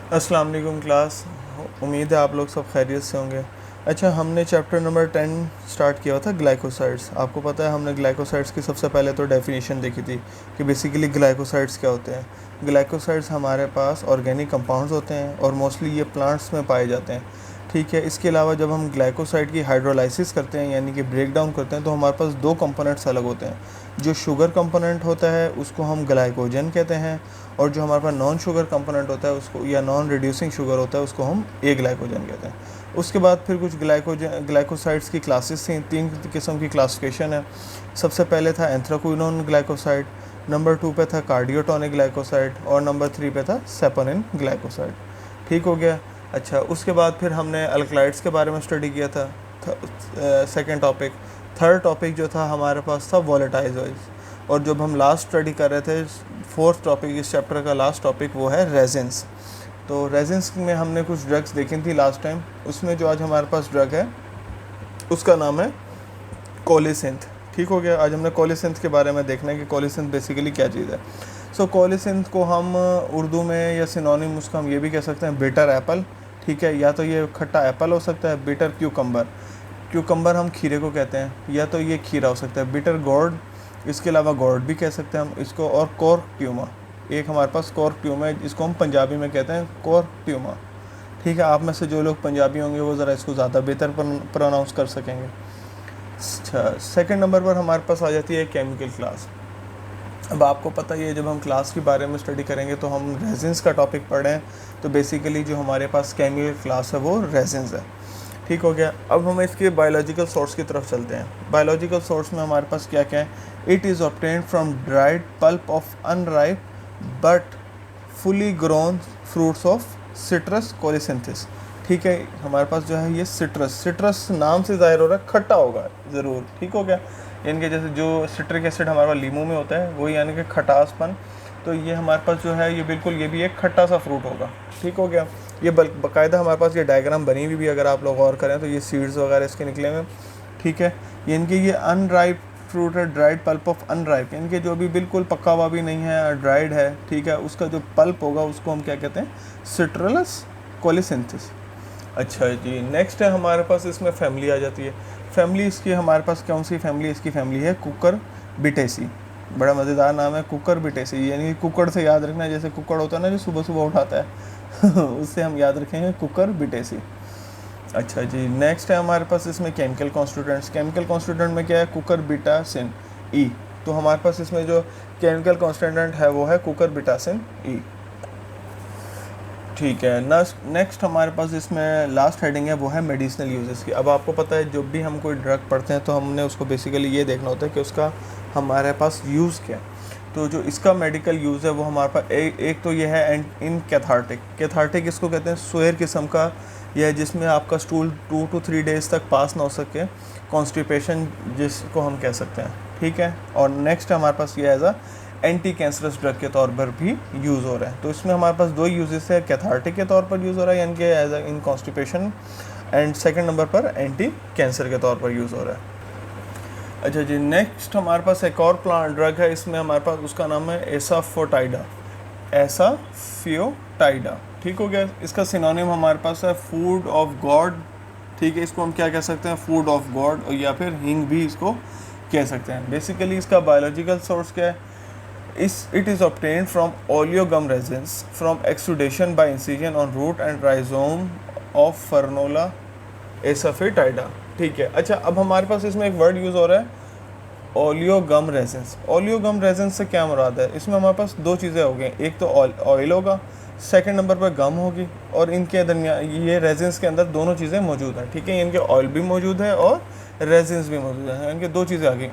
अस्सलाम वालेकुम क्लास। उम्मीद है आप लोग सब खैरियत से होंगे। अच्छा, हमने चैप्टर नंबर 10 स्टार्ट किया था ग्लाइकोसाइड्स। आपको पता है हमने ग्लाइकोसाइड्स की सबसे पहले तो डेफिनेशन देखी थी कि बेसिकली ग्लाइकोसाइड्स क्या होते हैं। ग्लाइकोसाइड्स हमारे पास ऑर्गेनिक कंपाउंड्स होते हैं और मोस्टली ये प्लांट्स में पाए जाते हैं। ठीक है, इसके अलावा जब हम ग्लाइकोसाइड की हाइड्रोलाइसिस करते हैं यानी कि ब्रेक डाउन करते हैं तो हमारे पास दो कंपोनेंट्स अलग होते हैं। जो शुगर कंपोनेंट होता है उसको हम ग्लाइकोजन कहते हैं, और जो हमारे पास नॉन शुगर कंपोनेंट होता है उसको, या नॉन रिड्यूसिंग शुगर होता है, उसको हम ए ग्लाइकोजन कहते हैं। उसके बाद फिर कुछ ग्लाइकोसाइड्स की क्लासेस थी। 3 किस्म की क्लासिफिकेशन है। सबसे पहले था एंथ्राक्विनोन ग्लाइकोसाइड, नंबर 2 पे था कार्डियोटोनिक ग्लाइकोसाइड, और नंबर 3 पे था सेपोनिन ग्लाइकोसाइड। ठीक हो गया। अच्छा, उसके बाद फिर हमने अल्कलाइड्स के बारे में स्टडी किया था, सेकेंड टॉपिक। थर्ड टॉपिक जो था हमारे पास था वॉलेटाइल ऑयल्स, और जब हम लास्ट स्टडी कर रहे थे फोर्थ टॉपिक, इस चैप्टर का लास्ट टॉपिक, वो है रेजिन्स। तो रेजिन्स में हमने कुछ ड्रग्स देखी थी लास्ट टाइम। उसमें जो आज हमारे पास ड्रग है उसका नाम है कोलिसिंथ। ठीक हो गया। आज हमने कोलिसिंथ के बारे में देखना है कि कोलिसिंथ बेसिकली क्या चीज़ है। सो कोलिसिंथ को हम उर्दू में या सिनोनिम उसका हम ये भी कह सकते हैं बिटर एप्पल। ठीक है, या तो ये खट्टा एप्पल हो सकता है, बिटर क्यूकम्बर, क्यूकम्बर हम खीरे को कहते हैं, या तो ये खीरा हो सकता है, बिटर गोर्ड, इसके अलावा गोर्ड भी कह सकते हैं हम इसको, और कोर्क ट्यूमा। एक हमारे पास कोर्क ट्यूमा है, इसको हम पंजाबी में कहते हैं कोर्क ट्यूमा। ठीक है, आप में से जो लोग पंजाबी होंगे वो ज़रा इसको ज़्यादा बेहतर प्रोनाउंस कर सकेंगे। अच्छा, सेकंड नंबर पर हमारे पास आ जाती है केमिकल क्लास। अब आपको पता ही है जब हम क्लास के बारे में स्टडी करेंगे तो हम रेजिन्स का टॉपिक पढ़ रहे हैं, तो बेसिकली जो हमारे पास केमिकल क्लास है वो रेजिन्स है। ठीक हो गया। अब हम इसके बायोलॉजिकल सोर्स की तरफ चलते हैं। बायोलॉजिकल सोर्स में हमारे पास क्या क्या है। It is obtained from dried pulp of unripe but fully grown fruits of citrus colocynthis. ठीक है, हमारे पास जो है ये सिट्रस नाम से ज़ाहिर हो रहा है खट्टा होगा ज़रूर। ठीक हो गया, यानी कि जैसे जो सिट्रिक एसिड हमारे पास लीमू में होता है वही, यानी कि खटासपन, तो ये हमारे पास जो है ये बिल्कुल ये भी एक खट्टा सा फ्रूट होगा। ठीक हो गया। ये बाकायदा हमारे पास ये डायग्राम बनी हुई भी अगर आप लोग गौर करें तो ये सीड्स वगैरह इसके निकले हुए। ठीक है, यानी कि ये अनराइप फ्रूट है, ड्राइड पल्प ऑफ अनराइप, यानी कि जो अभी बिल्कुल पका हुआ भी नहीं है, ड्राइड है। ठीक है, उसका जो पल्प होगा उसको हम क्या कहते हैं, सिट्रलस कोलिसिंथिस। अच्छा जी, नेक्स्ट है हमारे पास इसमें फैमिली आ जाती है। फैमिली इसकी हमारे पास कौन सी फैमिली, इसकी फैमिली है कुकर बिटेसी। बड़ा मज़ेदार नाम है कुकर बिटेसी, यानी कुकर से याद रखना, जैसे कुकर होता है ना जो सुबह सुबह उठाता है उससे हम याद रखेंगे कुकर बिटेसी। अच्छा जी, नेक्स्ट है हमारे पास इसमें केमिकल कॉन्स्टिट्यूएंट्स। केमिकल कॉन्स्टिट्यूएंट में क्या है, कुकर बिटासिन ई। तो हमारे पास इसमें जो केमिकल कॉन्स्टिट्यूएंट है वो है कुकर बिटासिन ई। ठीक है, नेक्स्ट हमारे पास इसमें लास्ट हेडिंग है वो है मेडिसिनल यूजेस की। अब आपको पता है जब भी हम कोई ड्रग पढ़ते हैं तो हमने उसको बेसिकली ये देखना होता है कि उसका हमारे पास यूज़ क्या है। तो जो इसका मेडिकल यूज़ है वो हमारे पास एक तो ये है इन कैथार्टिक। कैथार्टिक इसको कहते हैं स्वेयर किस्म का, यह जिसमें आपका स्टूल 2 to 3 डेज़ तक पास ना हो सके, कॉन्स्टिपेशन जिसको हम कह सकते हैं। ठीक है, और नेक्स्ट हमारे पास ये as a anti cancerous drug के तौर पर भी यूज़ हो रहा है। तो इसमें हमारे पास दो यूजेस है, कैथार्टिक के तौर पर यूज़ हो रहा है यानी कि as a in constipation, and second number पर एंटी कैंसर के तौर पर यूज़ हो रहा है। अच्छा जी, नेक्स्ट हमारे पास एक और प्लांट ड्रग है, इसमें हमारे पास उसका नाम है एसाफोटाइडा, एसाफियोटाइडा। ठीक हो गया। इसका सिनोनिम हमारे पास है फूड ऑफ गॉड। ठीक है, इसको हम क्या कह सकते हैं, फूड ऑफ गॉड, या फिर हिंग भी इसको कह सकते हैं। बेसिकली इसका बायोलॉजिकल सोर्स क्या है, it is obtained from oleogum resins from exudation by incision on root and rhizome of Fernola asafoetida। ठीक है। अच्छा, अब हमारे पास इसमें एक वर्ड यूज़ हो रहा है ओलियोगम रेजिन्स। ओलियोगम रेजिन्स से क्या मुराद है, इसमें हमारे पास दो चीज़ें हो गई, एक तो ऑयल होगा, सेकंड नंबर पर गम होगी, और इनके दरमियान ये रेजिन्स के अंदर दोनों चीज़ें मौजूद हैं। ठीक है, इनके ऑयल भी मौजूद है और रेजिन्स भी मौजूद है, इनके दो चीज़ें आ गई।